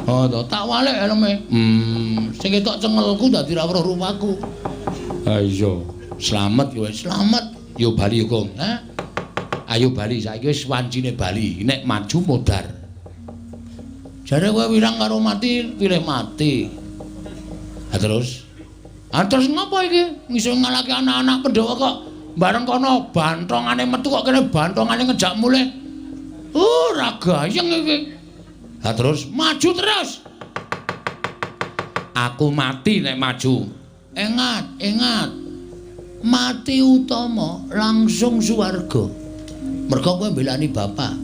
Oh, tak walik helme. Sing ketok cengelku dadi ra weruh rupaku. Ha iya. Slamet kowe, slamet. Yo bali yo, Kong. Ha? Ayo bali saiki wis wancine bali. Nek maju modar. Jare kowe wirang karo mati, pilih mati. Ha terus? Terus ngapa iki? Iso ngalahke anak-anak Pandhawa kok bareng kono bantongane metu kok kene bantongane ngejak mulih. Ora gayeng iki. Ha terus maju terus. Aku mati nek maju. Ingat. Mati utama langsung swarga. Mergo kowe mbelani bapak.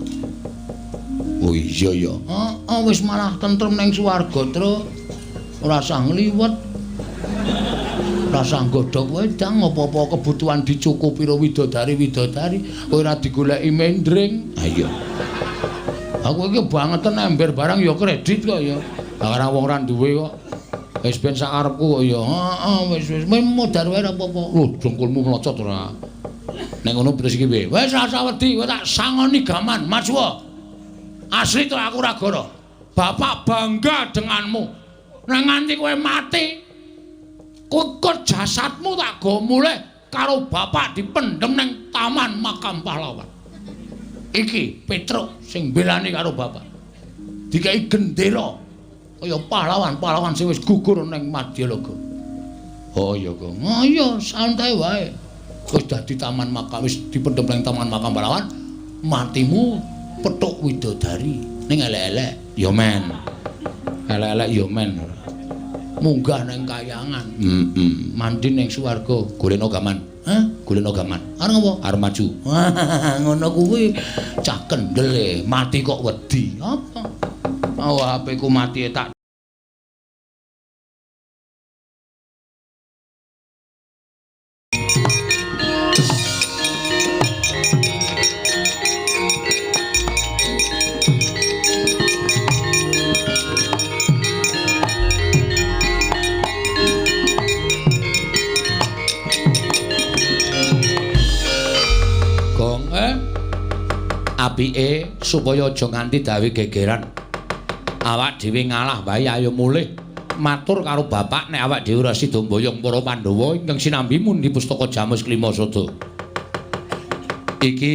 Oh iya ya. Wis malah tentrem ning swarga, Tru. Ora usah ngliwet. Ora usah nggodhog wedang apa-apa kebutuhan dicukupi karo widodari. Kowe ora digoleki mendring. Ha iya. Aku iki bangeten ember barang ya kredit kok ya. Ora wong ora duwe kok. Wis ben sakarepku kok ya. Wis modar wae ora apa-apa. Lho, jengkulmu mlocot ora. Nek ngono terus iki piye? Wis rasa wedi, kowe tak sangoni gaman, Maju. Asli to aku ora goro. Bapak bangga denganmu. Nang nganti kowe mati, kok jasadmu tak go mulih karo bapak dipendhem ning Taman Makam Pahlawan. Iki Petruk sing belani karo bapak. Dikai gendera. Kaya pahlawan sing wis gugur ning Madyalaga. Oh iya, Kong. Oh iya, santai wae. Wis dadi Taman Makam, wis dipendhem ning Taman Makam Pahlawan, matimu petuk widodari. Ning elek-elek ya men. Elek-elek ya men. Munggah ning kayangan. Mandi ning swarga, golekno gaman. Hah? Golekno gaman. Arep apa? Arep maju. Ngono kuwi cah kendel e, mati kok wedi. Apa? Oh, HP ku mati tak Gong, apike supaya aja nganti dawe gegeran. Awak dhewe ngalah wae ayo mulih matur karo bapak nek awak dhewe ora sida mboyong para Pandhawa ingkang sinambi mundi pustaka Jamus Klimasada. Iki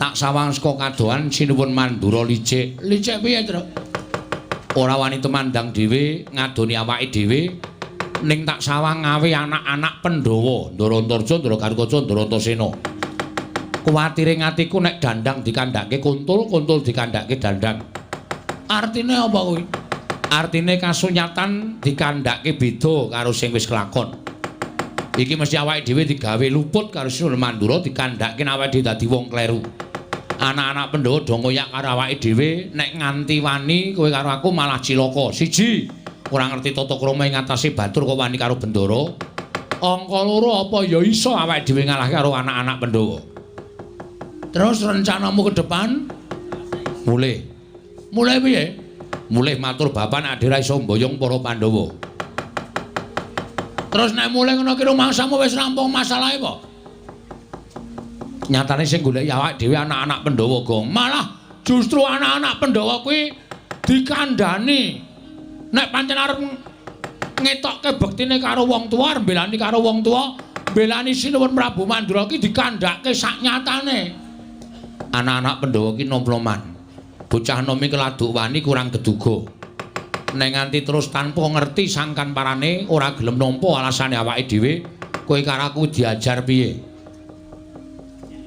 tak sawang saka kadohan sinuwun Mandura licik. Licik piye, Tru? Ora wani temandang dhewe ngadoni awake dhewe ning tak sawang ngawe anak-anak Pandhawa, Ndara Antarja, Ndara Karkaca, Ndara Antasena. Kuwatire ngatiku nek dandang dikandhake kuntul, kuntul dikandhake dandang. Artine apa kuwi? Artine kasunyatan dikandhake beda karo sing wis kelakon. Iki mesti awake dhewe digawe luput karo Sinuwun Mandura dikandhake awake dhewe dadi wong kleru. Anak-anak Pandhawa do ngoyak karo awake dhewe nek nganti wani kowe karo aku malah cilaka. Siji, ora ngerti tata krama ing atase batur kok wani karo Bendara. Angka loro apa ya iso awake dhewe ngalah karo anak-anak Pandhawa. Terus rencanamu ke depan mulih. Mulai piye? Mulih matur bapak nek ade ra iso mboyong para Pandhawa. Terus nek mulih ngono ki rumangsamu wis rampung masalahe kok. Nyatane sing goleki awake dhewe anak-anak Pandhawa, Gong. Malah justru anak-anak Pandhawa kuwi dikandhani. Nek pancen arep ngetokke bektine karo wong tuwa, mbelani karo wong tuwa, mbelani Sinuwun Prabu Mandura ki dikandhake sak nyatane. Anak-anak Pandhawa ki nomploman. Bocah nomi keladuk wani kurang geduga. Nek nganti terus tanpa ngerti sangkan parane ora gelem nampa alasane awake dhewe, kowe karo aku diajar piye?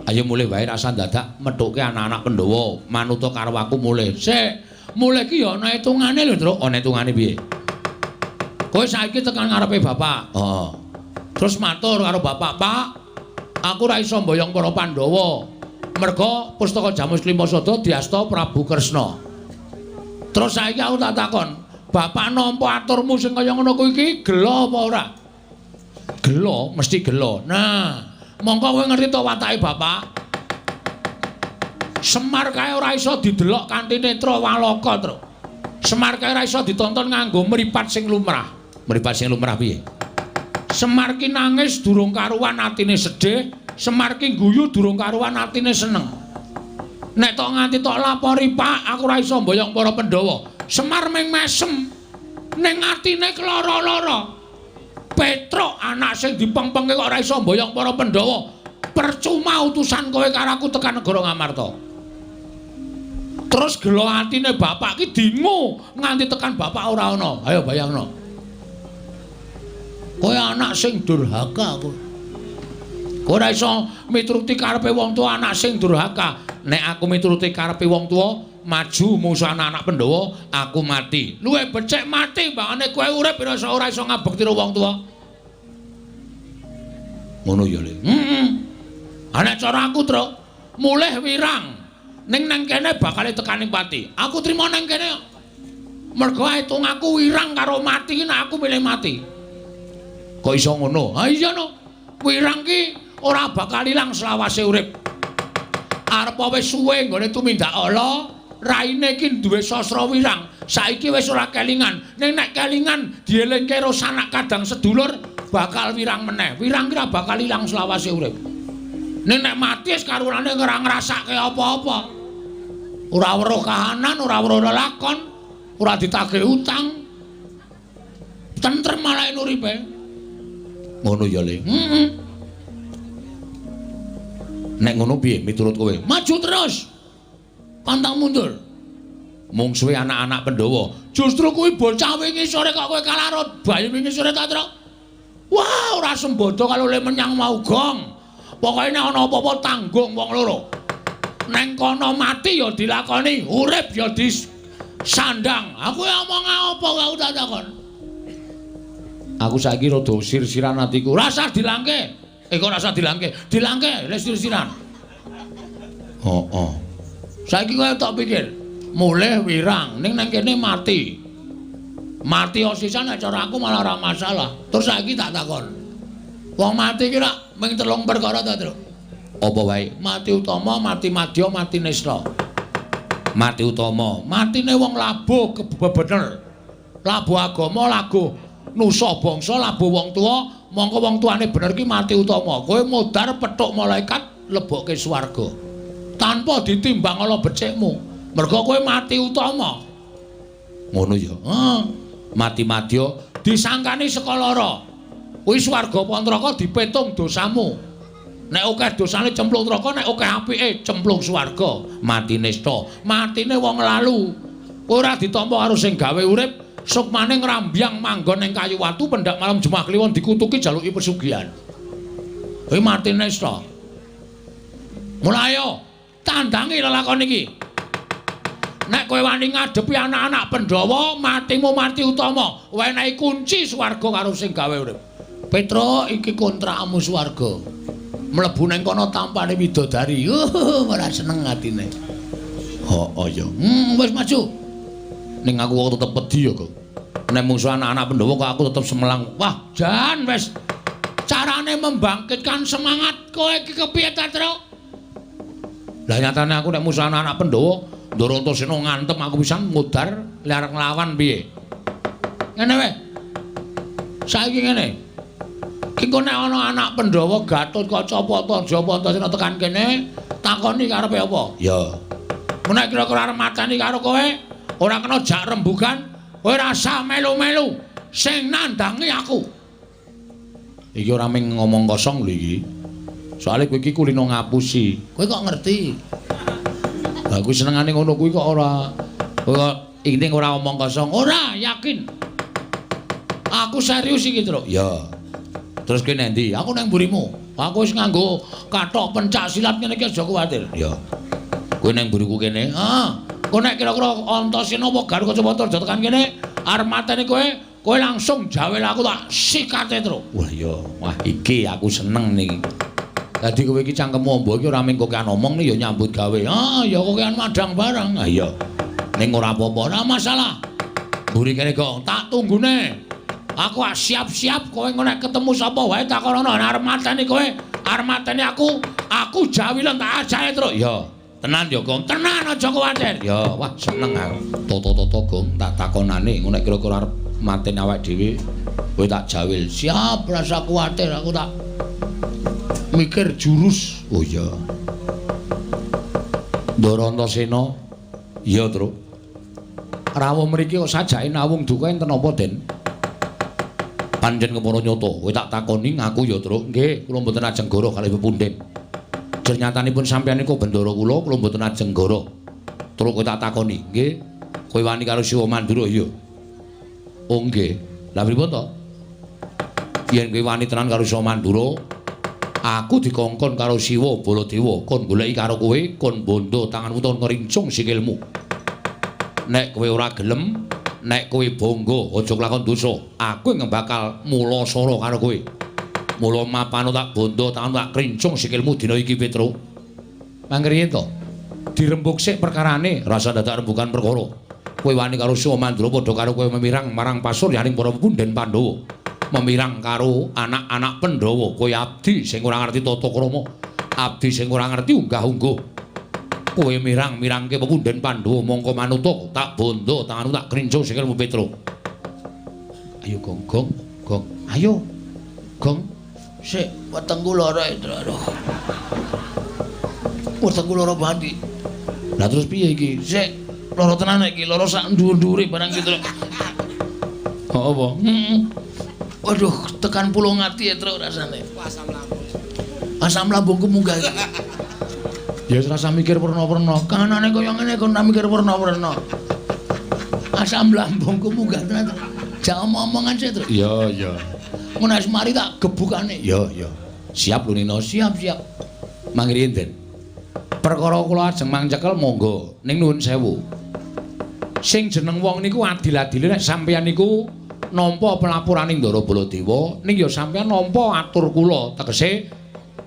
Ayo mulih wae rasa dadak methuke anak-anak Pandhawa manut karo aku mulih. Sik, mulih ki ya ana hitungane lho, Truk. Ana hitungane piye? Kowe saiki tekan ngarepe bapak. Terus matur karo bapak, "Pak, aku ora iso mboyong para Pandhawa." Merga pustaka Jamus Klimasada diasta Prabu Kresna. Terus saiki aku tak takon, bapak nampa aturmu sing kaya ngono kuwi iki gelo apa ora? Gelo, mesti gelo. Nah, mongko kowe ngerti to watake bapak? Semar kae ora iso didelok kanthi netra waloka, Truk. Semar kae ora iso ditonton nganggo mripat sing lumrah. Mripat sing lumrah piye? Semar ki nangis durung karuan atine sedih. Semar ki guyu durung karuan atine seneng. Nek tok nganti tok lapori, Pak, aku ora iso mboyong para Pandhawa. Semar ming mesem ning atine keloro-loro. Petruk anak sing dipengpengke kok ora iso mboyong para Pandhawa. Percuma utusan kowe karo aku tekan negara Ngamarta. Terus gelo atine bapak ki dingu nganti tekan bapak ora ana. Ayo bayangno. Kowe anak sing durhaka kowe. Ora iso mituruti karepe wong tuwa anak sing durhaka. Nek aku mituruti karepe wong tuwa, maju musuh anak Pandhawa, aku mati. Luwe becik mati mbangane kowe urip ora iso ngabekti wong tuwa. Ngono ya, Le. Ana cara aku, Truk, mulih wirang. Ning nang kene bakal tekaning pati. Aku trima nang kene. Mergo hitung aku wirang karo mati nek aku milih mati. Kok iso ngono? Ha iya no. Wirang ki ora bakal ilang selawase urip. Arep wis suwe nggone tumindak ala, raine ki duwe sastra wirang. Saiki wis ora kelingan. Ning nek kelingan dielingke karo sanak kadang sedulur bakal wirang meneh. Wirang ki ora bakal ilang selawase urip. Ning nek mati wis karunane ora ngrasake apa-apa. Ora weruh kahanan, ora weruh lelakon, ora ditagih utang. Tentrem malah uripe. Ngono ya, Le. Nek ngono piye miturut kowe? Maju terus. Pantang mundur. Mung suwe anak-anak Pandhawa. Justru kuwi bocah wingi sore kok kowe kalarut. Bayi wingi sore ta, Truk? Wah, ora sembodo kalau le menyang mau gong. Pokoke nek ana apa-apa tanggung wong loro. Neng kono mati ya dilakoni, urip ya disandang. Aku ngomong apa kau tak takon? Aku saiki rada sir-siran atiku. Rasa dilangke. Kok rasa dilangke? Dilangke, wis sir-siran. Oh. Saiki kowe tak pikir, mulih wirang ning nang kene mati. Mati osisan nek cara aku malah ora masalah. Terus saiki tak takon. Wong mati ki rak mung 3 perkara ta, Truk? Apa wae? Mati utama, mati madya, mati nista. Mati utama, matine wong labuh bener. Labuh agama, labuh nusa bangsa, labuh wong tuwa, mongko wong tuane bener ki mati utama. Kowe modar petuk malaikat lebokke swarga. Tanpa ditimbang ala becikmu. Mergo kowe mati utama. Ngono ya. Mati madya disangkani saka lara. Kuwi swarga apa neraka dipetung dosamu. Nek akeh dosane cemplung neraka, nek akeh apike cemplung swarga. Mati nista, matine wong lalu. Ora ditampa karo sing gawe urip, sukmane ngrambyang manggon ning kayu watu pendak malam Jumat Kliwon dikutuki jaluki pesugihan. Kuwi mati nista. Mulai ayo tandangi lelakon iki. Nek kowe wani ngadepi anak-anak Pandhawa, matimu mati utama. Wenehi kunci swarga karo sing gawe urip. Petruk iki kontrakmu swarga. Mlebu nang kono tampane widodari. Ora seneng atine. Oh ya. Wis maju. Ning aku kok tetep wedi ya kok. Nek musuh anak-anak Pandhawa kok aku tetep semelang. Wah, jan wis. Carane membangkitkan semangat kowe iki kepiye ta, Truk? Lah nyatane aku nek musuh anak-anak Pandhawa, Ndara Antasena ngantem aku pisan mudar arep nglawan piye. Ngene wae. Saiki ngene. Engko nek ana anak Pandhawa Gatotkaca apa Japa Antasena tekan kene, takoni karepe apa? Ya. Menek kira-kira arep mateni karo kowe, ora kena jak rembugan, kowe rasa melu-melu sing nandangi aku. Iki ora mung ngomong kosong lho iki. Soale kowe iki kulino ngapusi. Kowe kok ngerti? Lah aku senengane ngono kuwi kok ora. Kok iki ora omong kosong. Ora, yakin. Aku serius iki, Truk. Ya. Terus kene ndi? Aku nang mburimu. Aku wis nganggo kathok pencak silat ngene iki aja kuwatir. Ya. Kowe nang mburiku kene. Kowe nek kira-kira Antasena apa Gatotkaca aja tekan kene, arep mateni kowe langsung jawel aku tak sikate terus. Wah iya. Wah iki aku seneng niki. Dadi kowe iki cangkemmu amba iki ora mung kokean omong nih ya nyambut gawe. Ya kokean madang barang. Ah iya. Ning ora apa-apa, ora masalah. Mburi kene kok tak tunggune. Aku siap-siap kowe nek ketemu sapa wae takonono arep mateni kowe, arep mateni aku jawilen tak ajahe terus. Ya, tenan ya, Gong. Tenan aja kuwatir. Ya, wah seneng aku. Toto-toto, Gong, tak takonane nek kira-kira arep mateni awake dhewe, kowe tak jawil. Siap, rasa kuwatir, aku tak mikir jurus. Oh iya. Ndara Antasena. Iya, Truk. rawuh mriki kok sajake nawung duka enten apa, Den? Panjen kemana nyata, kowe tak takoni ngaku ya, Truk. Nggih, kula mboten ajeng goroh kalih pepunden. Jernyatanipun sampeyan niku bendara kula mboten ajeng goroh. Truk kowe tak takoni, nggih. Kowe wani karo Siwa Mandura ya? Oh nggih. Lah pripun to? Yen kowe wani tenan karo Siwa Mandura, aku dikongkon karo Siwa Baladewa kon goleki karo kowe, kon bondo tanganmu ton ngrincung sikilmu. Nek kowe ora gelem, nek kowe bangga aja kelakon dosa, aku yang bakal mula sara karo kowe. Mula mapano tak bondo tanganmu tak krincung sikilmu dina iki, Petro. Mangkene to. Dirembuk sik perkarane, rasa dadak rembukan perkara. Kowe wani karo Siwa Mandura padha karo kowe memirang marang pasuryaning para pepunden Pandhawa. Memirang karo anak-anak Pandhawa, kowe abdi sing ora ngerti tata krama, abdi sing ora ngerti unggah-ungguh. Kowe mirang-mirangke pepunden Pandhawa mongko manuta tak bondo tanganmu tak krincung sikilmu, Petro. Ayo Gong, Gong. Ayo. Gong. Sik wetengku lara, aduh. Wetengku lara banget. Lah terus piye iki? Sik lara tenan iki, lara sak dhuwur-dhuwure barang iki, Truk. Oh apa? Waduh, tekan pulung ati ya, Truk, rasane. Asam lambung. Asam lambungku munggah iki. Ya rasa mikir perna-perna. Kanane kaya ngene kon tak mikir perna-perna. Asam lambungku munggah tenan. Jangan omongan sik, Truk. Iya, iya. Mun wis mari tak gebukane. Iya, iya. Siap lho Nino, siap. Mangri enten. Perkara kula ajeng mangcekel monggo ning nuwun sewu. Sing jeneng wong niku adil-adile nek sampeyan niku nampa pelapuraning Ndara Baladewa ning ya sampeyan nampa atur kula tegese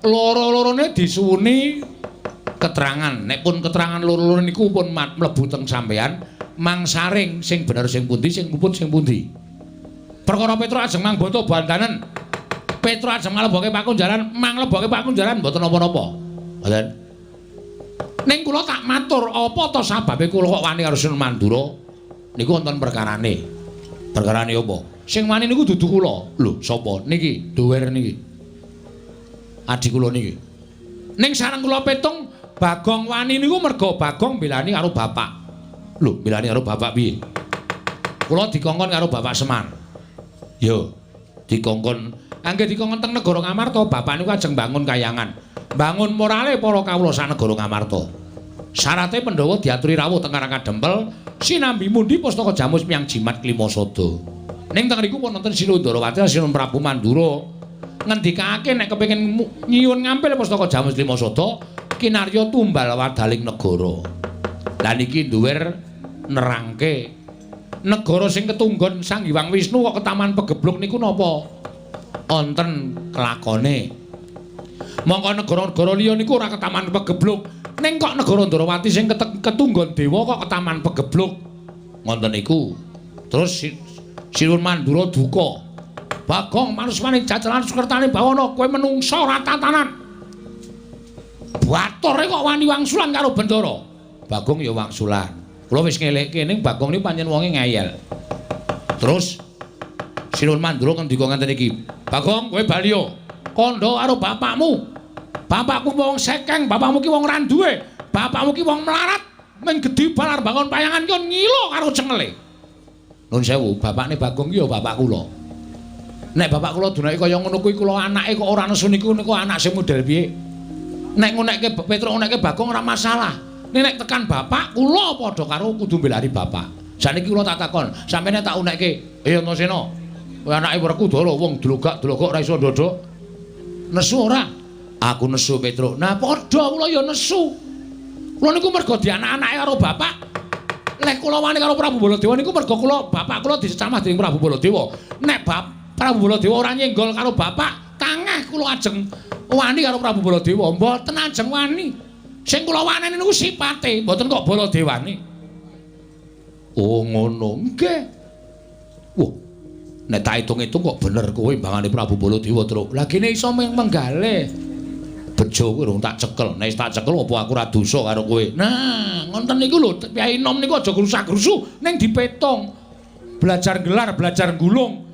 loro-lorone disuwuni keterangan. Nek pun keterangan loro-loro niku pun mlebu teng sampeyan mangsaring sing bener sing pundi sing luput sing pundi. Perkara Petro ajeng mangboto bandanen. Petro ajeng nglebokke pakunjaran, manglebokke pakunjaran mboten napa-napa. Mboten. Ning kula tak matur apa to sababe kula kok wani karo Siwa Mandura? Niku wonten perkarane. Perkarane apa? Sing wani niku dudu kula. Lho, sapa? Niki, Dower niki. Adik kula niki. Ning sareng kula petung Bagong wani niku merga Bagong belani karo bapak. Lho, belani karo bapak piye? Kula dikongkon karo Bapak Semar. Yo, dikongkon. Angge dikongkon teng negara Ngamarta, bapak niku ajeng bangun kayangan. Bangun morale para kawula sak negara Ngamarta. Syarate Pandhawa diaturi rawuh teng Karang Kadempel, sinambi mundi pustaka Jamus Miyang Jimat Klimasada. Ning teng riku wonten Sinundrawati Sinun Prabu Mandura ngendikake nek kepengin nyiyun ngampil pustaka Jamus Klimasada kinarya tumbal wadaling negara. Lah niki duwer nerangke negara sing ketunggon Sang Hyang Wisnu kok ketaman pegebluk niku napa? Wonten kelakone. Mongko negara-negara liya niku ora ketaman pegebluk, ning kok negara Ndrawati sing ketunggon dewa kok ketaman pegebluk. Ngoten niku. Terus Sinuwun Mandura duka. Bagong manusmane jajalan Sukertane bawana kowe menungsa ora tatanan. Batore kok wani wangsulan karo Bendara. Bagong ya wangsulan. Kula wis ngelekke ning Bagong niku pancen wonge ngeyel. Terus Sinuwun Mandura ngendika ngenten iki. Bagong kowe bali yo. Kandha karo bapakmu. Bapakku wong sekeng, bapakmu ki wong randuwe. Bapakmu ki wong melarat. Men gedhi balar bangun payangan ki ngilo karo cengele. Nuwun sewu, bapakne Bagong ki ya bapak kula. Nek bapak kula dunake kaya ngono kuwi kula anake kok ora nesu niku anak sing model piye. Nek ngonekke Petro ngonekke Bagong ora masalah. Nek tekan bapak kula padha karo kudu mbelani bapak. Saniki kula tak takon, sampeyan tak unekke, "Ya Antasena, kowe anake Werkudara wong dlogak-dlogok ora iso ndodok." Nesu ora? Aku nesu Petro. Nah padha kula ya nesu. Kula niku merga dianak-anake karo bapak. Lek kula wani karo Prabu Baladewa niku merga kula bapak kula dicamah dening Prabu Baladewa. Nek Prabu Baladewa ora nyenggol karo bapak, tangeh kula ajeng wani karo Prabu Baladewa. Mboten ajeng wani. Sing kula waneni niku sipate, mboten kok Baladewane. Oh ngono. Nggih. Wah. Nek tak hitung-hitung kok bener kowe imbangane Prabu Baladewa, Truk. Lah kene iso menggalih. Bejo kowe rung tak cekel. Nek tak cekel apa aku ora dosa karo kowe. Nah, ngoten niku lho, Kyai Nom niku aja grusak-grusu ning dipetung. Belajar gelar, belajar gulung.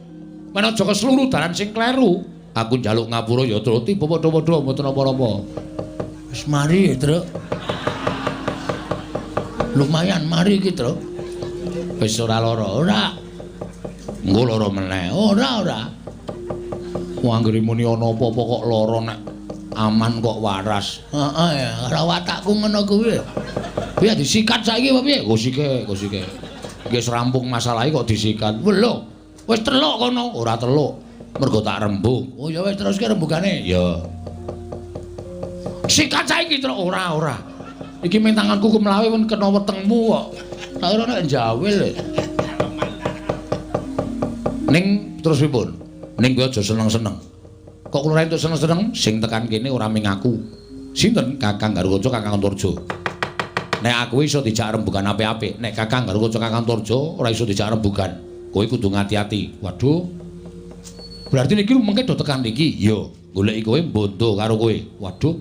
Men aja kesluru dalan sing kleru. Aku njaluk ngapura ya Truti padha-padha mboten apa-apa. Wis mari, Truk. Lumayan mari iki, Truk. Wis ora lara, ora. Engko lara meneh. Ora. Wong anggere muni ana apa-apa kok lara nek aman kok waras. Heeh, karo watakku ngono kuwi. Piye disikat saiki apa piye? Gosike. Nggih rampung masalahe kok disikat. Lho, wis teluk kono. Ora teluk. Mergo tak rembug. Oh ya wis teruske rembugane. Ya. Sikat saiki terus ora. Iki ming tanganku kumlawe pun kena wetengmu kok. Tak ora nek njawil. Ning terus pripun? Ning kowe aja seneng-seneng. Kok kula entuk seneng-seneng sing tekan kene ora ming aku. Sinten? Kakang Garukaca, Kakang Antarja. Nek aku iso dijak rembugan apik-apik, nek Kakang Garukaca, Kakang Antarja ora iso dijak rembugan. Kowe kudu ngati-ati. Waduh. Berarti niki mengke do tekan iki. Yo, goleki kowe bondo karo kowe. Waduh.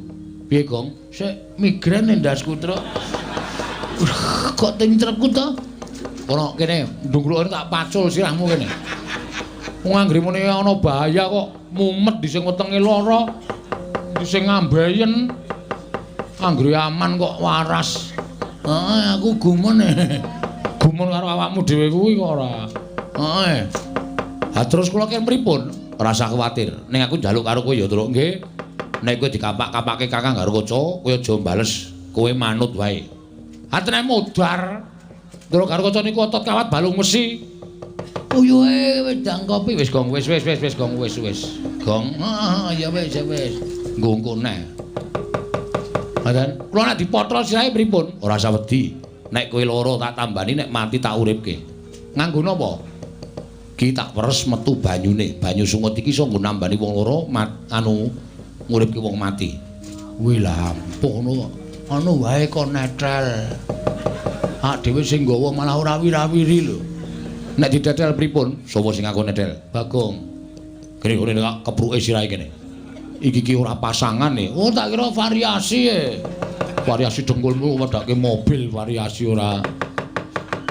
Piye, Gong? Sik migren ndasku, Truk. Kok tintrepku to? Ono kene, ndungklukane tak pacul sirahmu kene. Wong anggere muni ana bahaya kok mumet di sing wetenge lara. Di sing ngambayen. Anggere aman kok waras. Heeh, aku gumun. Gumun karo awakmu dhewe kuwi kok ora. Heeh. Ha terus kula kene pripun? Ora usah kuwatir. Ning aku njaluk karo kowe ya, Truk, nggih. Nek kowe dikapak-kapake Kakang Garukaca, kowe aja bales, kowe manut wae. Atene modar. Truk Garukaca niku otot kawat balung mesi. Uyuhe wedang kopi wis Gong, wis Gong, wis. Gong. Ya wis. Nggo neh. Ngoten. Kula nek dipotro sirahe pripun? Ora usah wedi. Nek kowe lara tak tambani, nek mati tak uripke. Nganggo napa? Ki tak peres metu banyune. Banyu sungut iki iso nggo nambani wong lara nguripke wong mati. Kuwi lha ampuh ngono kok. Anu wae kok netel. Ak dhewe sing nggawa malah ora wira-wiri lho. Nek didetel pripun? Sapa sing aku nedel? Bagong. Kene nek kepruke sirahe kene. Iki ki ora pasangan e. Oh tak kira variasi e. Variasi dengkulmu wedake mobil variasi ora.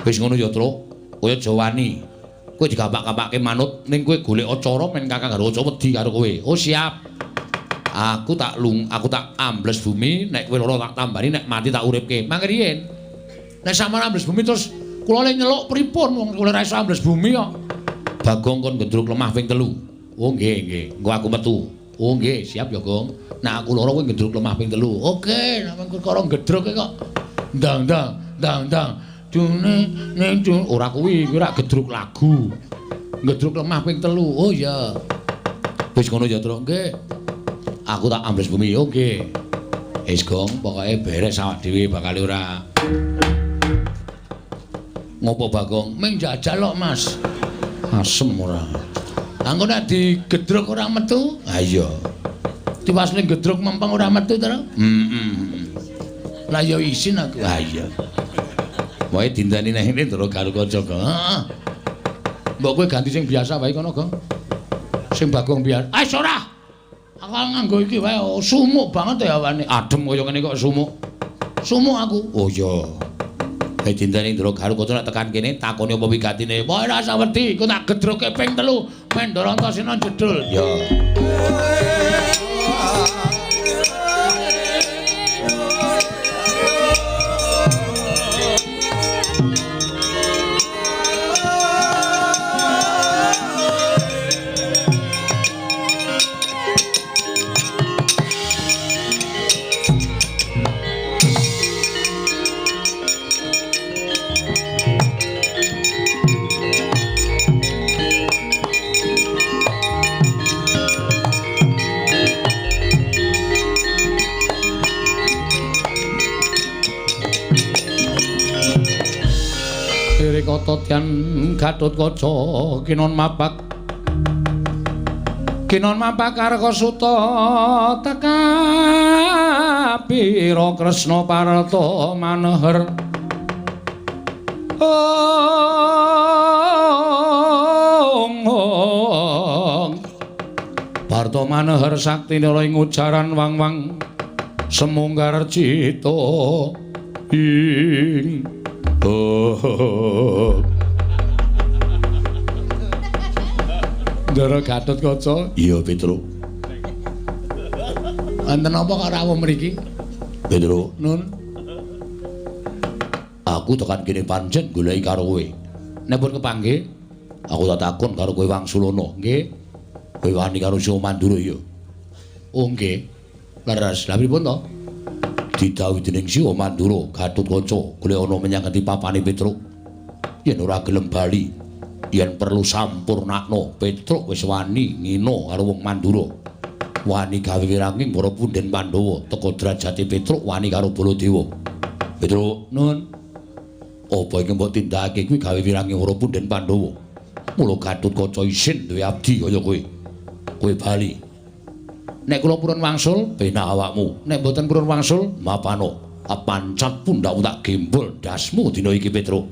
Wis ngono ya, Truk. Kowe aja wani. Kowe digapak-gapakke manut ning kowe golek acara men Kakang Garukaca wedi karo kowe. Oh siap. Aku tak ambles bumi, nek kowe lara tak tambani, nek mati tak uripke. Mangke riyen. Nek sampeyan ambles bumi terus kula le nyeluk pripun wong kula ora iso ambles bumi kok. Bagong kon gendruk lemah ping 3. Oh nggih. Engko aku metu. Oh nggih, siap ya, Gong. Nek aku lara kowe gendruk lemah ping 3. Oke, nek perkara gedruk kok. Ndang. Dune ora kuwi ora gedruk lagu. Gedruk lemah ping 3. Oh iya. Wis ngono ya, Truk. Nggih. Aku tak ambles bumi. Oke. Wis Gong, pokoke beres awak dhewe bakal ora. Ngopo Bagong? Ming jajal kok, Mas. Asem ora. Angko nek digedruk ora metu? Ha iya. Diwasne gedruk mempeng ora metu to? Lah ya isin aku. Ha iya. Wae dindani nang ngene terus karo kanca, Gong. Heeh. Mbok kowe ganti sing biasa wae kono, Gong. Sing Bagong biar. Ah ora. Aku nganggo iki wae sumuk banget ya awane. Adem kaya ngene kok sumuk. Sumuk aku. Oh iya. Kae dinteni Ndara Garukaca nek tekan kene takoni apa wigatine. Wae ora usah wedi, ku tak gedroke ping 3. Mendoro Antasena jedul. Ya. Kototian Gatotkaca kinon mapak Karkasuta teka pira Kresna Parta maneher Parta maneher sakti ora ing ujaran wang-wang semunggar cita ing Ndara Gatotkaca. Iya, Petruk. Wonten apa karo rawuh mriki? Petruk, Nun. Aku tekan kene pancen goleki karo kowe. Nek pun kepanggih, aku tak takon karo kowe Wangsulana, nggih. Kowe wani karo Sio Mandura ya. Oh nggih. Leres. Lah pripun to? Didhawuhi dening Sio Mandura, Gatotkaca golek ana menyang ngendi papane Petruk. Yen ora gelem bali, yen perlu sampurnakno, Petruk wis wani ngina karo wong Mandura. Wani gawe wiranging para punden Pandhawa, teka derajate Petruk wani karo Baladewa. Petruk, nun. Apa iki mbok tindakake kuwi gawe wiranging para punden Pandhawa. Mula Gatotkaca isin duwe abdi kaya kowe. Kowe bali. Nek kula purun wangsul, penak awakmu. Nek mboten purun wangsul, mapano. Apancat pundhakmu tak gembol dasmu dina iki Petruk.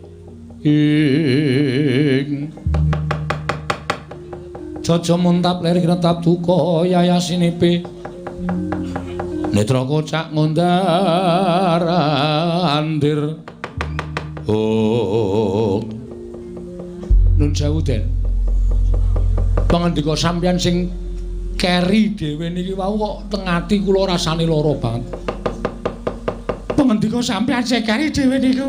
Jaja muntap lir kretap duka yayasinipe. Netra kocak ngondar andir. Oh. Nun sewu Den. Pangandika sampeyan sing keri dhewe niki wau kok teng ati kula rasane lara banget. Pangandika sampeyan sing keri dhewe niku.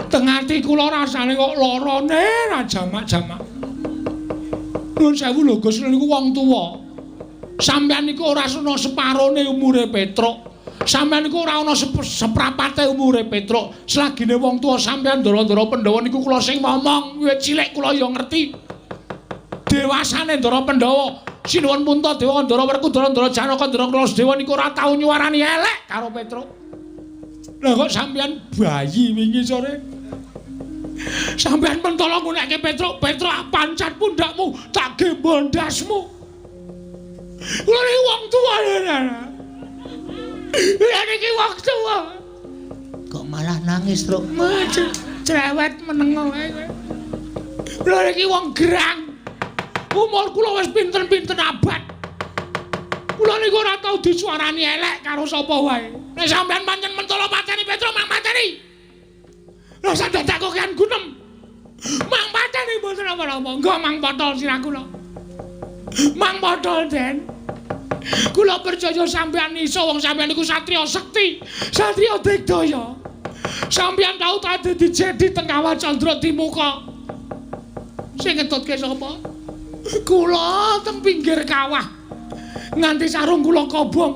Teng ati kula rasane kok larane ra jamak-jamak. Nun sewu lho Gus niku wong tuwa. Sampeyan niku ora ana separone umure Petruk. Sampeyan niku ora ana seprapate umure Petruk. Selagine wong tuwa sampeyan ndara-ndara Pandhawa niku kula sing ngomong, wiwit cilik kula ya ngerti. Dewasane Ndara Pandhawa, Sinuwun Puntadewa, Ndara Werkudara, Ndara Janaka, Ndara Krasdewa niku ora tau nyuwarani elek karo Petruk. Lah kok sampeyan bayi wingi sore? Sampeyan mentala ngunekke Petruk, Petruk pancat pundakmu, tak gembol ndasmu. Kula iki wong tuwa lho. Ya niki wong tuwa. Kok malah nangis, Truk? Cerewet meneng wae kowe. Kula iki wong gerang. Umur kula wis pinten-pinten abad. Kula niku ora tau disuarani elek karo sapa wae. Nek sampean pancen mentala mateni Petruk, mang mateni. Lha sak dadak kokean gunem. Mang mateni mboten apa-apa. Engko mang potol sirah kula. Mang potol, Den. Kula percaya sampean iso wong sampean niku satriya sekti, satriya digdaya. Sampean tau dadi dijedi teng Kawah Candra Timuka. Sing ngetutke sapa? Kula teng pinggir kawah. Nganti sarung kula kobong.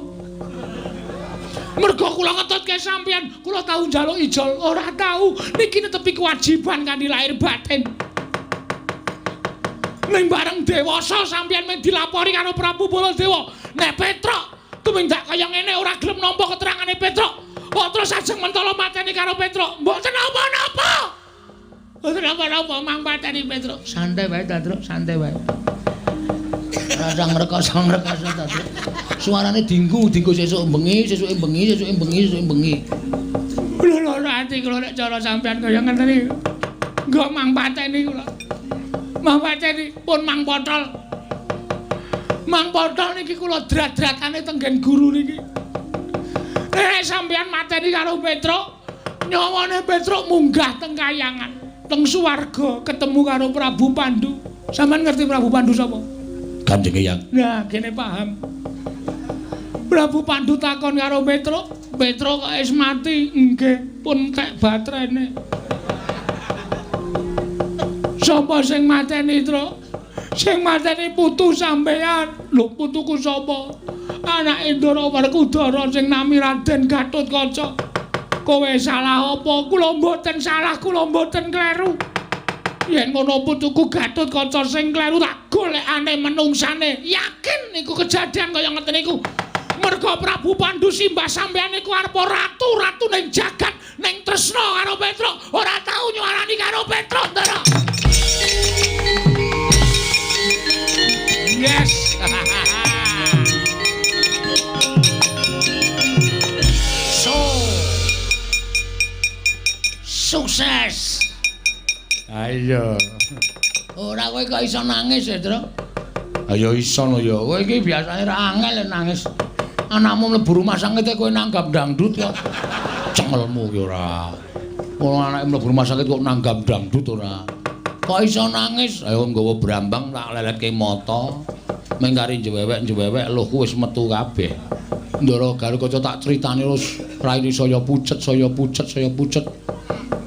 Mergo kula ngetutke sampeyan, kula tau njaluk ijol, ora tau. Niki netepi kewajiban kanthi lahir batin. Ning bareng dewasa sampeyan men dilapori karo Prabu Baladewa. Nek Petruk tumindak kaya ngene ora gelem nampa keterangane Petruk. Kok terus ajeng mentala mateni karo Petruk. Mboten napa-napa. Mboten napa-napa mang mateni Petruk. Santai wae ta, Truk, santai wae. Rasa ngrekoso ta, Truk. Suarane dinggu sesuk bengi, sesuke bengi, sesuke bengi, sesuke bengi. Lho ati kula nek cara sampean kaya ngene iki. Nggo mang pateni kula. Mang pateni pun mang potol. Mang potol niki kula drat-dratane tenggen guru niki. Nek sampean mateni karo Petruk, nyawane Petruk munggah teng kayangan, teng swarga ketemu karo Prabu Pandu. Sampeyan ngerti Prabu Pandu sapa? Kanjeng Eyang. Nah, kene paham. Prabu Pandu takon karo Petruk, Petruk kok wis mati? Nggih, pun tek batrene. Sapa sing mateni, Truk? Sing mateni putu sampean. Lho, putuku sapa? Anake Ndara Werkudara sing nami Raden Gatotkaca. Kowe salah apa? Kula mboten salah, kula mboten kleru. Yen ngono putuku Gatotkaca sing kleru tak golekane menungsane. Yakin niku kejadian kaya ngeten niku. Merga Prabu Pandu simbah sampeyan niku arepa ratu ning jagat, ning tresna karo Petruk, ora tau nyuarani karo Petruk, Ndara. Yes. Sukses. Ayo. Ora kowe kok iso nangis ya, Truk? Ayo iso lho ya. Kowe iki biasane ra angel nangis. Anakmu mlebu rumah sakit kowe nanggap dangdut kok. Cengelmu ki ora. Wong anake mlebu rumah sakit kok nanggap dangdut ora. Kok iso nangis? Ayo nggawa brambang tak leletke mata. Mengkari njewewek lho wis metu kabeh. Ndara Gatotkaca tak critani terus raine saya pucet.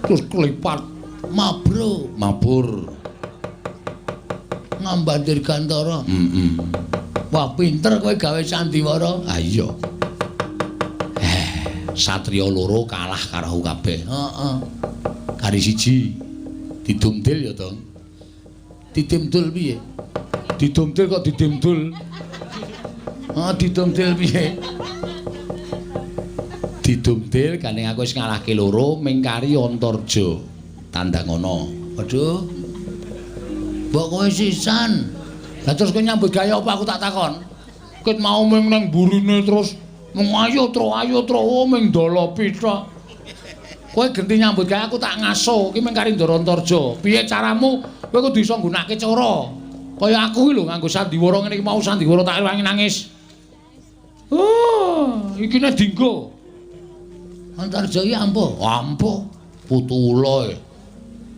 Terus klipat Mabur. Ngambandir Gantara. Wah, pinter kowe gawe sandiwara. Ah iya. Satriya loro kalah karo kabeh. Heeh. Kari siji didumdil ya to. Didimdul piye? Didumdil kok didimdul. Didumdil piye? Didumdil gandeng aku wis ngalahke loro mingkari Antarja. Tandangono. Aduh. Mbok kowe sisan. Lah terus kowe nyambut gawe apa aku tak takon? Ket mau ming nang burine terus mung ayo tro ming dolopi tok. Kowe genti nyambut gawe aku tak ngaso. Iki mingkari Ndara Antarja. Piye caramu? Kowe kudu iso nggunakake cara. Kaya aku iki lho nganggo sandiwara ngene iki mau sandiwara tak ewangi nangis. Iki nek dinggo. Antarja iki ampuh. Ampuh. Putu ula e.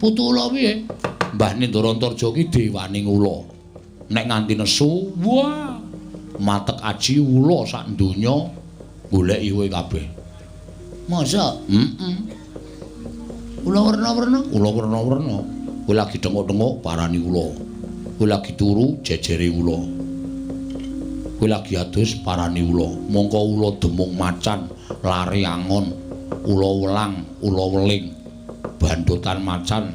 Putu ula piye? Mbahne Ndara Antarja ki dewaning ula. Nek nganti nesu, wah. Matek aji ula sak donya goleki kowe kabeh. Masa? Ula werna-werna? Ula werna-werna. Kowe lagi dengok-dengok parani ula. Kowe lagi turu jejere ula. Kowe lagi adus parani ula. Mongko ula demung macan, lari angon, ula welang, ula weling, bandotan macan.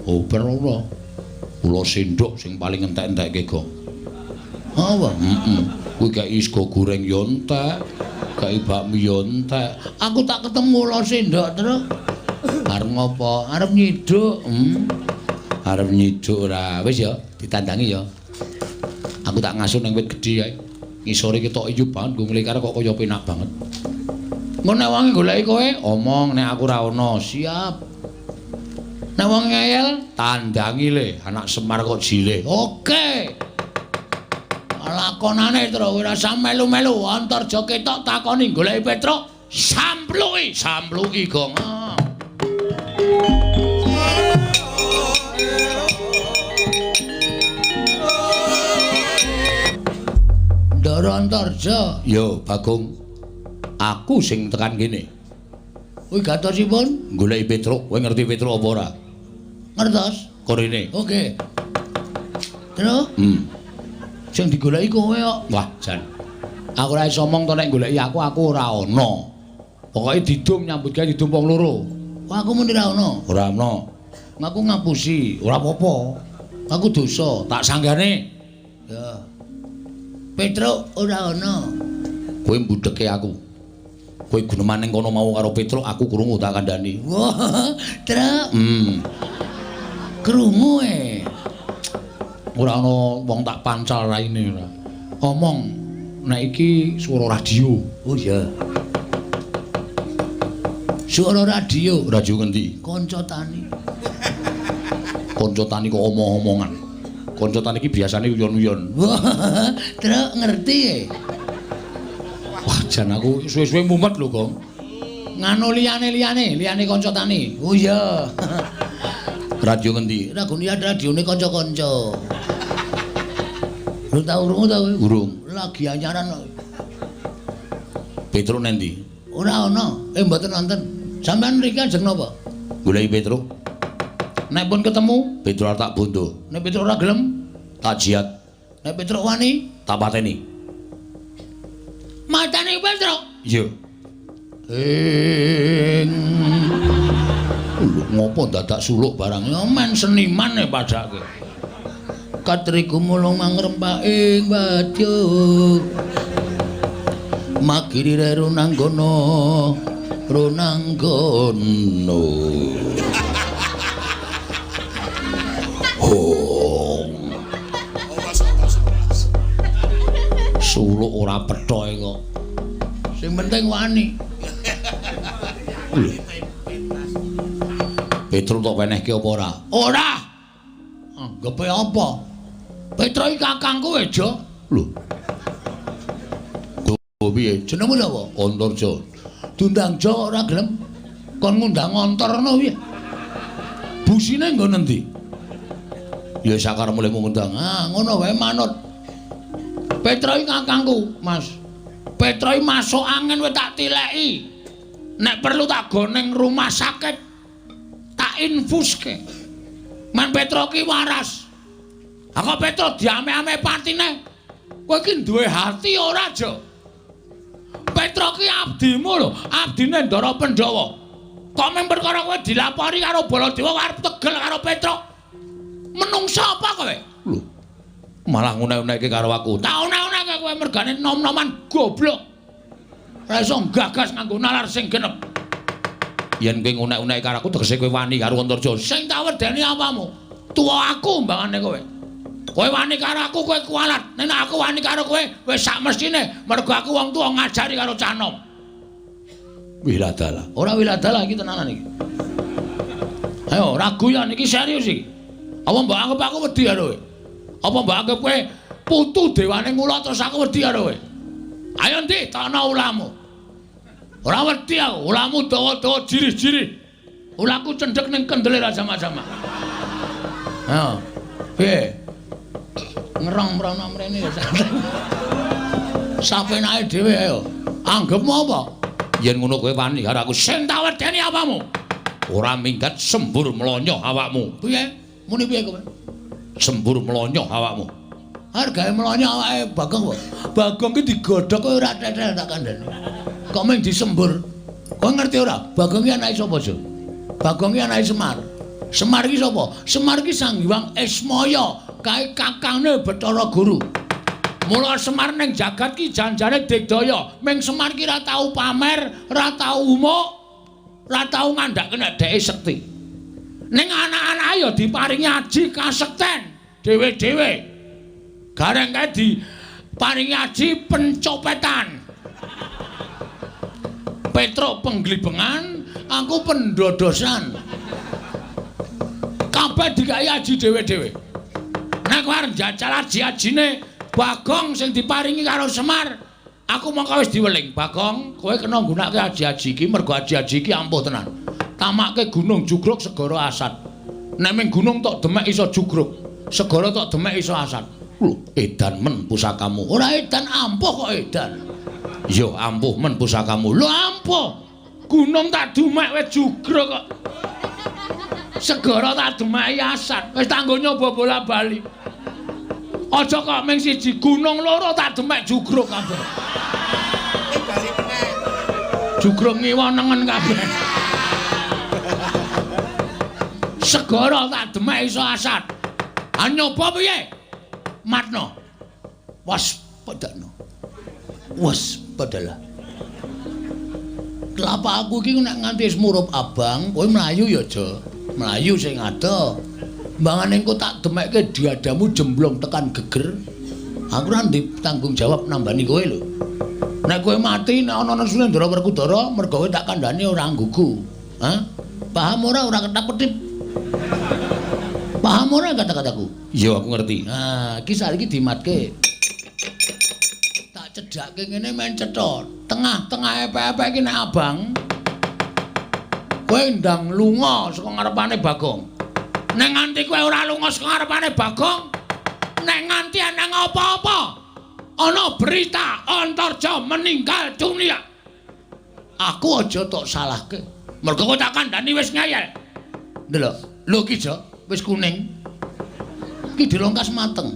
Ben ula. Ula sendok sing paling entek-entekke go. Apa? Kowe kei sego goreng yo entek, kei bakmi yo entek. Aku tak ketemu ula sendok terus. Arep ngopo? Arep nyiduk. Arep nyiduk ora. Wis ya, ditandangi ya. Aku tak ngasuh ning wit gedhi kae. Ngisore ketok iyu banget nggo nglikar kok kaya penak banget. Engko nek wong goleki kowe, omong nek aku ora ana, siap. Nek wong ngeyel, tandangi le, anak Semar kok jileh. Oke. Lakonane terus ora usah melu-melu, Antarja ketok takoni goleki Petruk, sampluki gong. Ndara Antarja. Yo, Bagong. Aku sing tekan kene. Kowe gatosipun goleki Petruk. Kowe ngerti Petruk apa ora? Ngertos? Korene. Oke. Terus? Sing digoleki kowe kok. Wah, jan. Aku ora iso omong to nek goleki aku ora ana. Pokoke didum nyambut gawe didum wong loro. Wah, aku muni ora ana. Ora ana. Aku ngapusi, ora apa-apa. Aku dosa, tak sanggane. Ya. Petruk ora ana. Kowe mbudheke aku. Kowe guneman ning kono mau karo Petruk, aku krungu tak kandhani. Wah, Truk. Krungu e. Ora ana wong tak pancal raine ora. Omong nek iki swara radio. Oh iya. Swara radio. Radio ngendi? Kanca tani. Kanca tani kok omong-omongan. Kanca tani iki biasane uyon-uyon. Wah, Truk ngerti e. Wah, jan aku suwe-suwe mumet lho, Gong. Nganu liyane kanca tani. Oh iya. Radio ngendi? Radione kanca-kanca. Lu tau urung ta kowe? Urung. Lagi anyaran kok. Petruk nendi? Ora ana. Mboten wonten. Sampeyan mriki ajeng napa? Goleki Petruk. Nek pun ketemu, Petruk tak bondo. Nek Petruk ora gelem, tak jiat. Nek Petruk wani, tak pateni. Matane Petruk? Iya. Ngopo dadak suluk barang? Ya men seniman e padake. Katriku mulung mangrempake wadya. Magiri reru nanggono. Suluk ora pethoke kok. Sing penting wani. Petruk tok wenehke apa ora? Ora. Anggepe apa? Petruk iki kakangku ejo. Lho. Go piye? Jenengmu sapa? Antarja. Dundang Jo ora gelem. Kon ngundang Antarna piye? Busine nggo nendi? Ya sakar mulai ngundang. Ngono wae manut. Petruk iki kakangku, Mas. Petruk iki masuk angin wis tak tileki. Nek perlu tak goneng rumah sakit. Tak tak infuske. Man Petro ki waras. Aku Petro diame-ame patine. Kowe ki duwe hati ora, Jo? Petro ki abdimu lho, abdine Ndara Pandhawa. Kok mung perkara kowe dilapori karo Baladewa arep tegel karo Petro. Menungsa apa kowe? Lho. Malah ngune-uneke karo aku. Tak une-uneke kowe mergane nom-noman goblok. Ora iso gagas nganggo nalar sing genep. Yen kowe ngune-uneke karo aku tegese kowe wani karo Antarja. Sing tak wedeni apamu? Tuwa aku mbangane kowe. Kowe wani karo aku kowe kualat. Nek aku wani karo kowe wis sak mestine mergo aku wong tuwa ngajari karo Canom. Wiladala. Ora wiladala iki tenanan iki. Ayo ora guyon iki serius iki. Apa mbok anggap aku wedi karo kowe? Apa mbok anggap kowe putu dewane ngula terus aku wedi karo kowe? Ayo ndi takno ulamu. Ora wedi aku, ulamu dawa-dawa jirih-jirih. Ulaku cendhek ning kendele ra sama-sama. Ayo. Piye? Ngerong mrono mrene ya santai. Sapenake dhewe ayo. Anggepmu apa? Yen ngono kowe wani karo aku sing tak wedeni apamu? Ora minggat sembur mlonyoh awakmu. Piye? Muni piye kowe? Sembur mlonyoh awakmu. Hargae mlonyoh awake Bagong kok. Bagong ki digodhog kowe ora tetel tak kandhani. Kok mung disembur? Kowe ngerti ora? Bagong ki anake sapa, Jo? Bagong ki anake Semar. Semar ki sapa? Semar ki Sang Hyang Ismaya, kae kakangne Bathara Guru. Mula Semar ning jagat ki janjane digdaya. Ming Semar ki ra tau pamer, ra tau umuk, ra tau ngandhake nek dheke sekti. Ning anak-anak ya diparingi aji kasekten dhewe-dhewe. Gareng kae diparingi aji pencopetan. Petro pengglibengan, aku pendodosan. Kabeh dikai aji dhewe-dhewe. Nek arep njajal aji-ajine Bagong sing diparingi karo Semar, aku mongko wis diweling. Bagong, kowe kena nggunakake aji-aji iki mergo aji-aji iki ampuh tenan. Tamakke gunung jugruk segara asat. Nek ming gunung tok demek iso jugruk, segara tok demek iso asat. Lho, edan men pusakamu. Ora edan ampuh kok edan. Yo ampuh men pusakamu. Lho ampuh. Gunung tak demek wis jugruk kok. Segara tak demek asat. Wis tanggo nyoba bola-bali. Aja kok ming siji gunung loro tak demek jugruk kabeh. Jugruk ngiwa nengen kabeh. Segara tak demek iso asat. Ha nyoba piye? Matno. Waspadakno. Waspadalah. Kelapa aku iki nek nganti murup abang, kowe mlayu ya aja. Mlayu sing ado. Mbangane engko tak demekke diadamu jemblong tekan geger. Aku ora ndek tanggung jawab nambani kowe lho. Nek kowe mati nek ana nesune Ndara Werkudara, mergo kowe tak kandhani ora nggugu. Hah? Paham ora ketap-ketip? Paham ora kata-kataku? Iya aku ngerti. Nah, iki saiki dimatke. Tak cedhake ngene men cetha. Tengah-tengah epek-epek iki nek abang. Kowe ndang lunga saka ngarepane Bagong. Nek nganti kowe ora lunga saka ngarepane Bagong, nek nganti ana apa-apa, ana berita Antarja meninggal dunia. Aku aja tok salahke. Mergo kowe tak kandhani wis ngayal. Ndelok, lho iki Jo, wis kuning. Iki dilongkas mateng.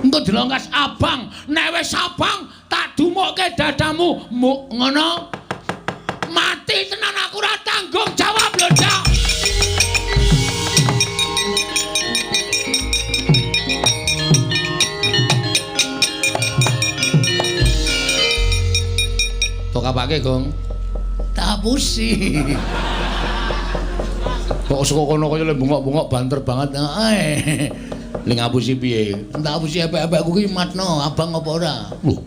Engko dilongkas abang, nek wis abang tak dumukke dadamu. Ngono. Mati tenan aku ora tanggung jawab lho, Cak. Tok apake, Gong? Tak apusi. Kok saka kono kaya bungok-bungok banter banget. Ae. Ling ngapusi piye? Tak apusi epek-epekku ki matno, abang apa ora? Lho,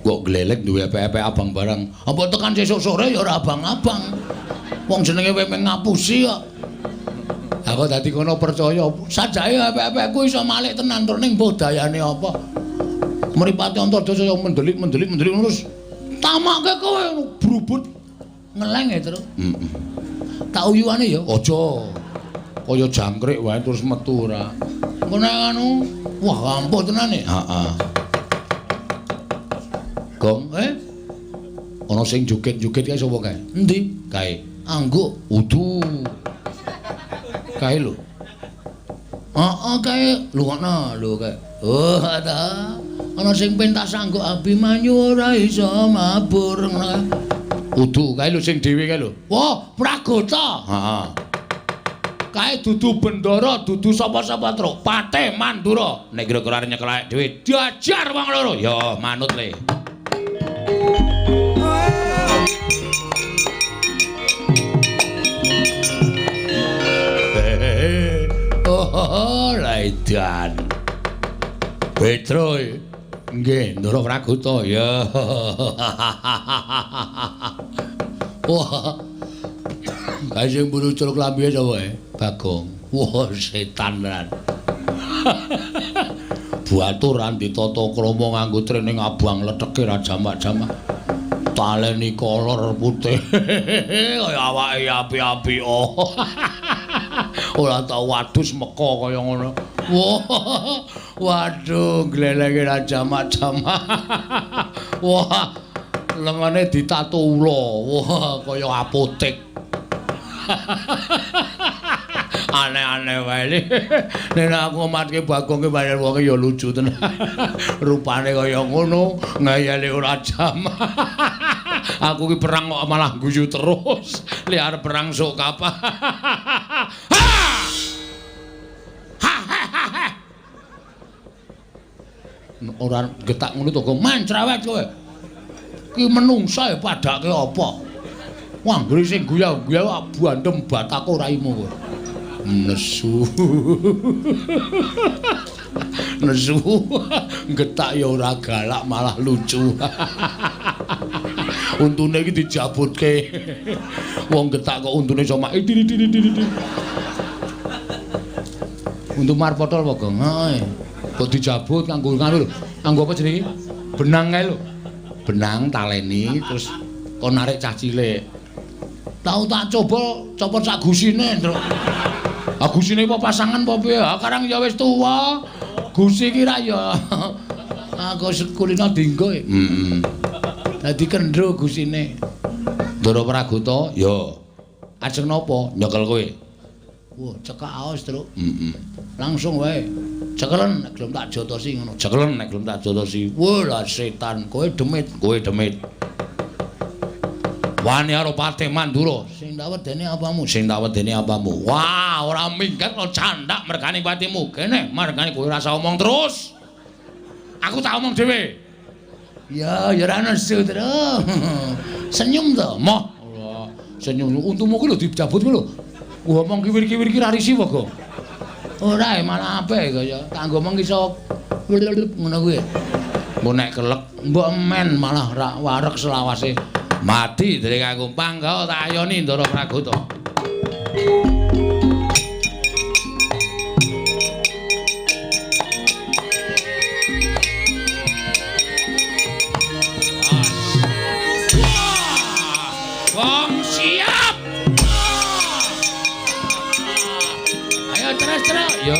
kok glelek duwe epek-epek abang barang. Apa tekan sesuk sore ya ora abang-abang. Wong jenenge kowe meng ngapusi kok. Aku dadi kono percaya, sajake epek-epekku iso malik tenan tur ning mbuh dayane apa. Mripate Antarja saya mendelik terus tamake kowe brubut ngeleng ya terus. Tak uyuane ya aja. Kaya jangkrik wae terus metu ora. Engko nek anu, wah ampuh tenan e. Heeh. Gong, ana sing joget-joget kae sapa kae? Endi? Kae. Angguk, udu. Kae lho. Heeh kae lho ngono lho kae. Oh ta. Ana sing pentas angguk Abimanyu ora iso mabur ngono. Udu kae lho sing dhewe kae lho. Wah, Pragota. Heeh. Kae dudu Bendara, dudu sapa-sapa truk. Patih Mandura. Nek kira-kira arep nyekel awake dhewe diajar wong loro. Ya manut le. Oh, laidan. Petro. Nggih, Ndara Pragota ya. Wah. Kae sing muncul klambi sapa e? Bagong. Wah, setan tenan. Buaturan ditata krama nganggo trening abang leteke ra jamak-jamak. Taleni kolor putih. Kaya awake api-api. Oh. Ora tau wadus meko kaya ngono. Wah. Waduh, glelenge ra jamak-jamak. Wah. Lengane ditato ula. Wah, kaya apotek. Aneh-aneh wae. Nek aku ngomatke Bagong ki pancen wong ya lucu tenan. Rupane kaya ngono, ngayale ora jamak. Aku ki perang kok malah guyu terus. Lek arep perang sok kapan. Ora getak ngono to, mancrawet kowe. Ki menungsa ya padake apa? Wah, nggri sing guyah-guyah bandem batako raimu kowe. Nesu. Nesu. Getak ya ora galak malah lucu. Untune iki dijabutke. Wong getak kok untune somak. Untuk marpotol apa, Gong? Heeh. Kok dijabut kanggo lho. Kanggo apa jenenge? Benang kae lho. Benang taleni terus kon narik cah cilik. Tau tak coba copot sak gusine, Truk. Ah gusine apa pasangan apa piye? Ah karang ya wis tuwa. Gusi ki ra ya. Aku sekulina dinggo. Heeh. Dadi kendro gusine. Ndara Pragota, ya. Ajeng napa? Nyekel kowe. Wah, cekak aos, Truk. Heeh. Langsung wae. Cekelen nek gelem tak jotosi ngono. Cekelen nek gelem tak jotosi. Wah, lah setan, kowe demit, kowe demit. Wani karo Patih Mandura. Sing tak wedeni apamu? Sing tak wedeni apamu? Wah, ora minggat lo candak mergane patimu. Kene, mergane kowe rasa omong terus. Aku tak omong dhewe. Ya, ya ora nesu terus. Senyum to, moh. Senyum untumu ki lho dicabut ki lho. Ngomong kiwir-kiwir ki ra risi apa, Gong? Ora malah apik kaya kanggo omong iso ngono kuwi. Mbok nek kelek mbok men malah ra wareg selawase. Mati dening aku panggawa tak ayoni Ndara Pragota. Wong siap. Ayo terus. Yo.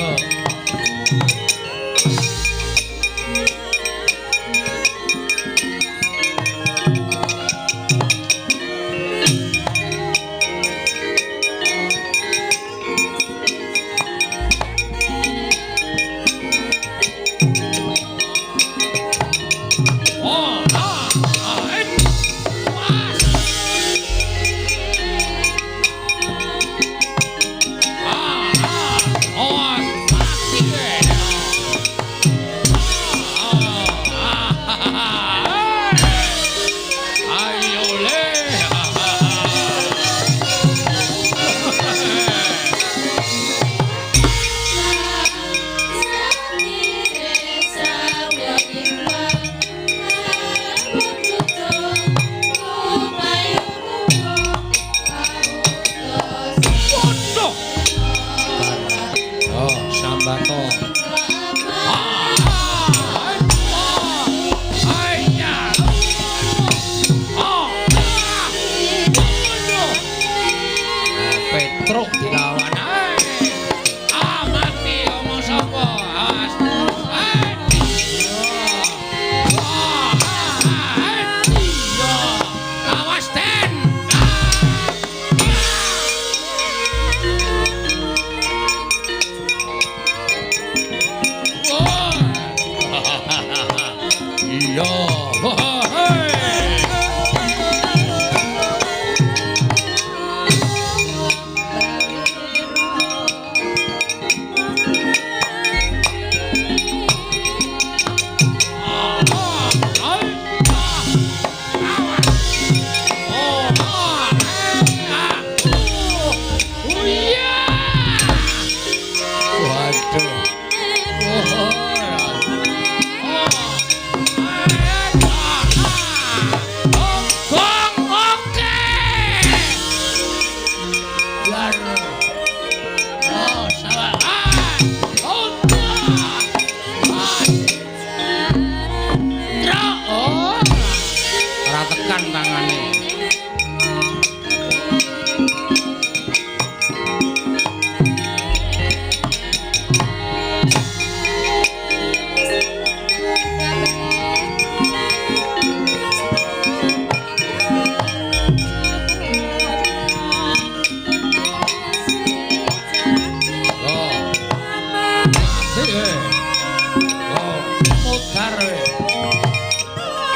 Oh, mudar kowe.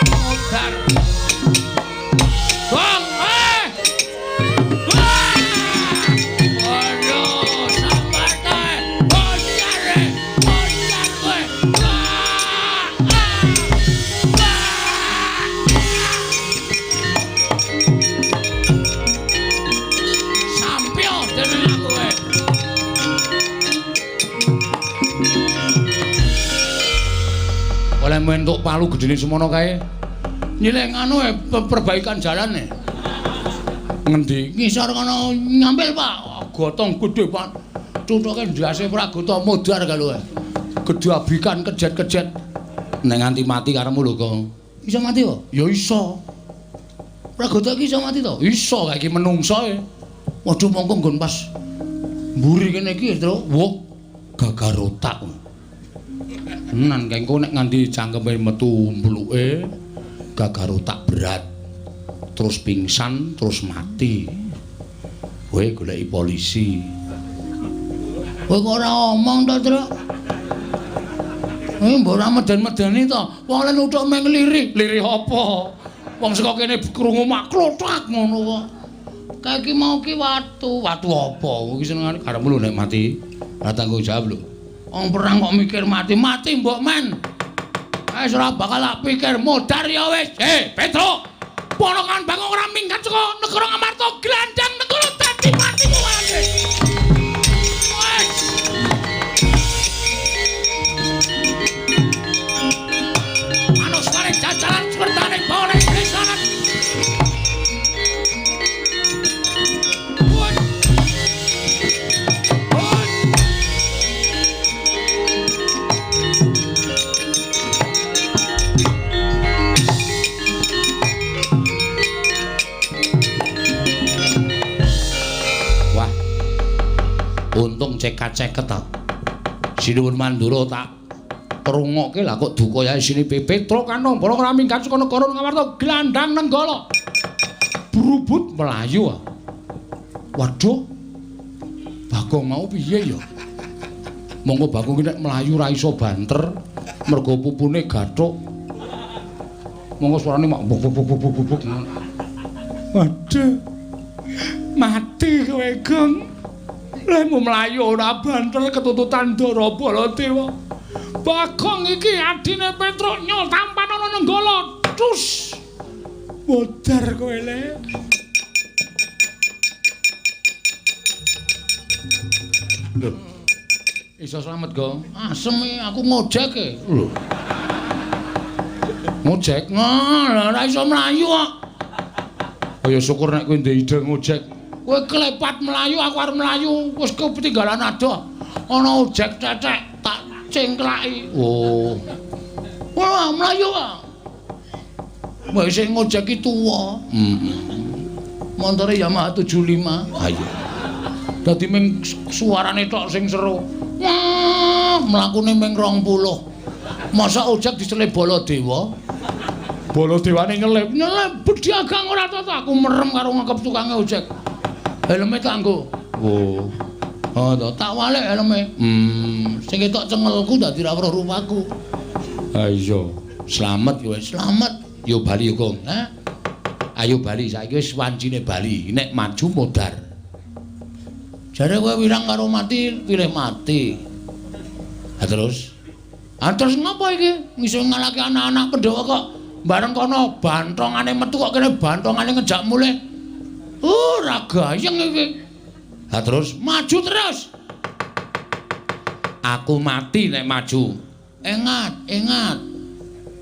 Mudar. Bang, aduh, sambat ae. Mudar kowe. Sampyo dening aku kowe. Oleh mentuk palu gedene semono kae. Nyileng anu perbaikan jalan e. Ngendi? Ngisor kono nyampil, Pak. Gotong gedhe, Pak. Cuthuke ndase Pragata modar kalau e. Gedabikan kejet-kejet. Nek nganti mati karemu lho, Kang. Iso mati kok? Ya iso. Pragata iki iso mati to? Iso, kae iki menungso e. Waduh mongko nggon pas mburi kene iki, Tru. Wok gagar otak. Nan kengko nek nganti cangkeme metu mbluke gagar otak berat. Terus pingsan, terus mati. Kowe goleki polisi. Kowe kok ora omong to, Tru? Mbok ora meden-medeni to. Wong len uthuk meng lirih. Lirih apa? Wong saka kene krungu mak klothak ngono kok. Kae iki mau ki watu. Watu apa? Iki senengane karepmu lho nek mati. Ora tanggung jawab lho. Wong perang kok mikir mati mbok men. Wis ora bakal tak pikir modar ya wis. Petro. Ponokan Bagong ora minggat saka negara Ngamarta glandang negara dadi mati kowe. Wis. Manus bareng jajalan sepertane bone plesanan. Untung ceket-ceket ta. Sinuwun Mandura tak rungokke lah kok duka yae sini Petro kanong para ora minggat saka negara Ngamarta glandang nenggala. Brubut melayu. Waduh. Bagong mau piye ya? Monggo Bagong nek melayu ra iso banter mergo pupune gathuk. Monggo suarane mak buk-buk. Waduh. Mati kowe, Gong. Lemu mlayu ora banter ketututan Ndara Baladewa. Bagong iki adine Petro nyol tampan ana nenggala. Cus. Modar kowe le. Lho. Iso slamet, Gong. Asem aku ngojek e. Lho. Ngojek? Ora iso mlayu kok. Oh ya syukur nek kowe ndek ide ngojek. Kowe klepat melayu, aku arep melayu, wis ketinggalan adoh. Ana ojek cecek tak cengklaki. Oh. Wah, melayu kok. Wah, sing ngojek iki tuwa. Montore Yamaha 75. Ayo. Dadi ming suarane tok sing seru. Wah, mlakune ming 20. Masa ojek diselip Baladewa? Baladewane nyelip bedhiagang ora to aku merem karo ngekep tukange ojek. Helme tak nggo. Oh. Oh, tak walek helme. Sing ketok cengelku dadi ra weruh rupaku. Ha iya. Slamet ya wis, slamet. Yo bali yo, Gong. Ayo bali saiki wis wancine bali. Nek maju modar. Jare kowe wirang karo mati, pilih mati. Ha terus? Ha terus ngapa iki? Iso ngalake anak-anak Pandhawa kok bareng kono bantongane metu kok kene bantongane ngejak mulih. Ora gayeng iki. Ha terus maju terus. Aku mati nek maju. Ingat.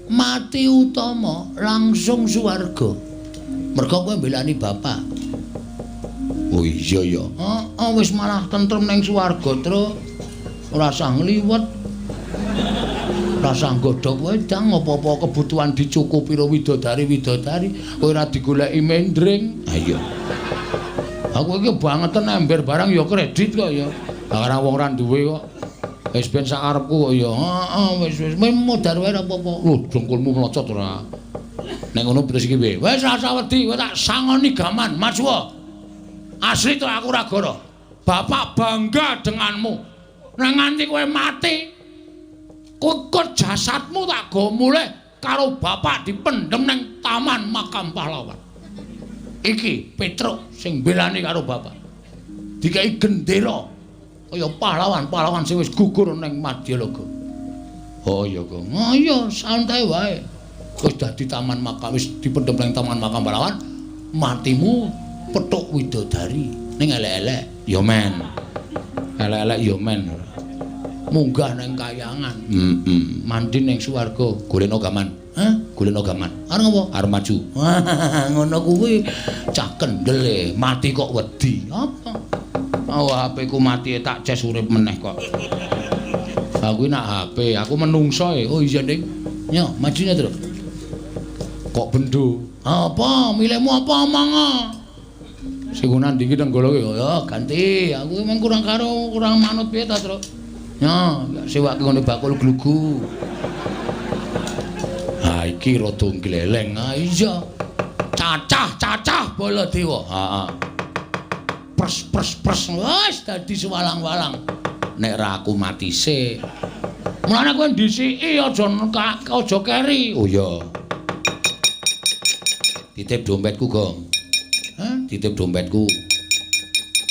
Mati utama langsung swarga. Mergo kowe mbelani bapak. Oh iya ya. Heeh wis malah tentrem ning swarga, Tru. Ora usah ngliwet. Ora usah godhog wedang apa-apa kebutuhan dicukupi karo widodari. Kowe ora digoleki mendring. Ha iya. Aku iki bangetan ember barang ya kredit kok ya. Ora wong ora duwe kok. Wis ben sak arepku kok ya. Heeh wis modar wae ora apa-apa. Lho dengkulmu mlocot ora. Nek ngono terus iki piye? Wis ora usah wedi, kowe tak sangoni gaman, Maju. Asli to aku ora goro. Bapak bangga denganmu. Nek nganti kowe mati, Kok jasadmu tak go mulih karo bapak dipendhem ning Taman Makam Pahlawan. Iki Petruk sing belani karo bapak. Dikai gendera kaya pahlawan-pahlawan sing wis gugur ning Madyalaga. Oh iya, Kang. Oh iya, santai wae. Wis dadi Taman Makam wis dipendhem ning Taman Makam Pahlawan, matimu petuk widodari ning elek-elek ya men. Elek-elek ya men. Munggah ning kayangan. Mandi ning swarga, golekno gaman. Hah? Golekno gaman. Arep ngopo? Arep maju. Ngono kuwi cah kendel e, mati kok wedi. Apa? Oh, HP ku mati tak ces urip meneh kok. Aku nak HP, aku menungso e. Oh iya, Ding. Yo, majunya terus. Kok bendo? Apa? Milihmu apa omong? Sing nandi iki tenggolo ya ganti. Aku memang kurang manut piye ta, Tru? Ya, sewake ngene bakul glugu. Ha iki rada gleleng. Ha iya. Cacah Baladewa. Heeh. Pres wis dadi sewalang-walang. Nek ra aku mati sik. Mulane kowe ndisiki aja keri. Oh iya. Titip dompetku, Gong. Hah? Titip dompetku.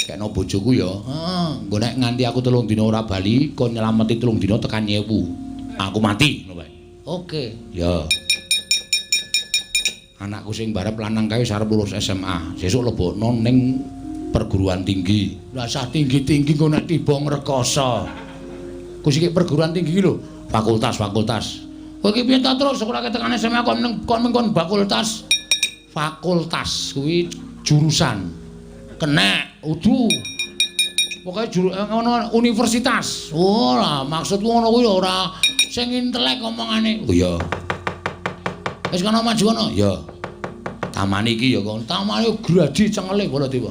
Kekno bojoku ya. Heeh, engko nek nganti aku 3 dina ora bali, kon nyelameti 3 dina tekan 1000. Aku mati, ngono wae. Oke, ya. Anakku sing barep lanang kae wis arep lulus SMA. Sesuk lebokno ning perguruan tinggi. Lah sah tinggi-tinggi kok nek tiba ngrekoso. Ku sik perguruan tinggi lho, fakultas. Kowe iki piye ta terus sekolah tekan SMA kon fakultas. Fakultas kuwi jurusan. Kenek, udu. Pokoke ngono universitas. Oh lah, maksudku ngono kuwi ora sing intelek omongane. Oh iya. Wis kono maju kono? Ya. Taman iki ya kon. Taman gradi cengele Baladewa.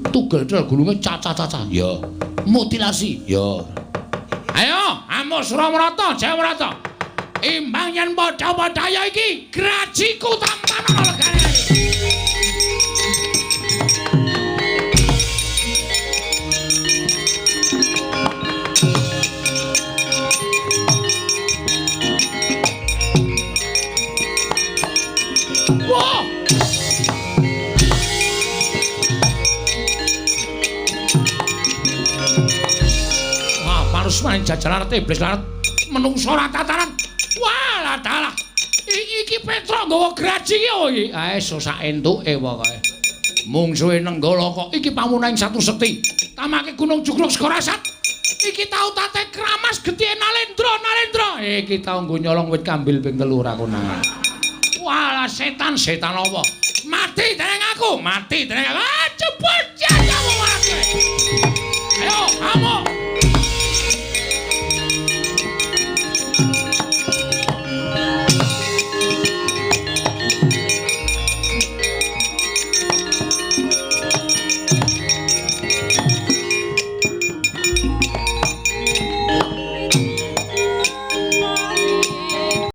Tugel-tugel gulunge cacah-cacah. Ya. Mutilasi. Ya. Ayo, Amus Ramrata, Jayawrata. Imbang yen padha-padha ya iki grajiku tampan ana legane. Wah! Wah, parusmaning jajalan iblis larat menungso ora tataran. Wah, dalah. Iki Petra nggawa graji ki oh iki. Ae sak entuke pokoke. Mungsuhe Nenggala kok iki pamunaing satu sekti. Tamake Gunung Jugruk Sekorasat. Iki tau tate kramas getih Nalendra. Iki tau nggo nyolong wit kambil ping 3 ora konangan. Walah setan apa? Mati dening aku.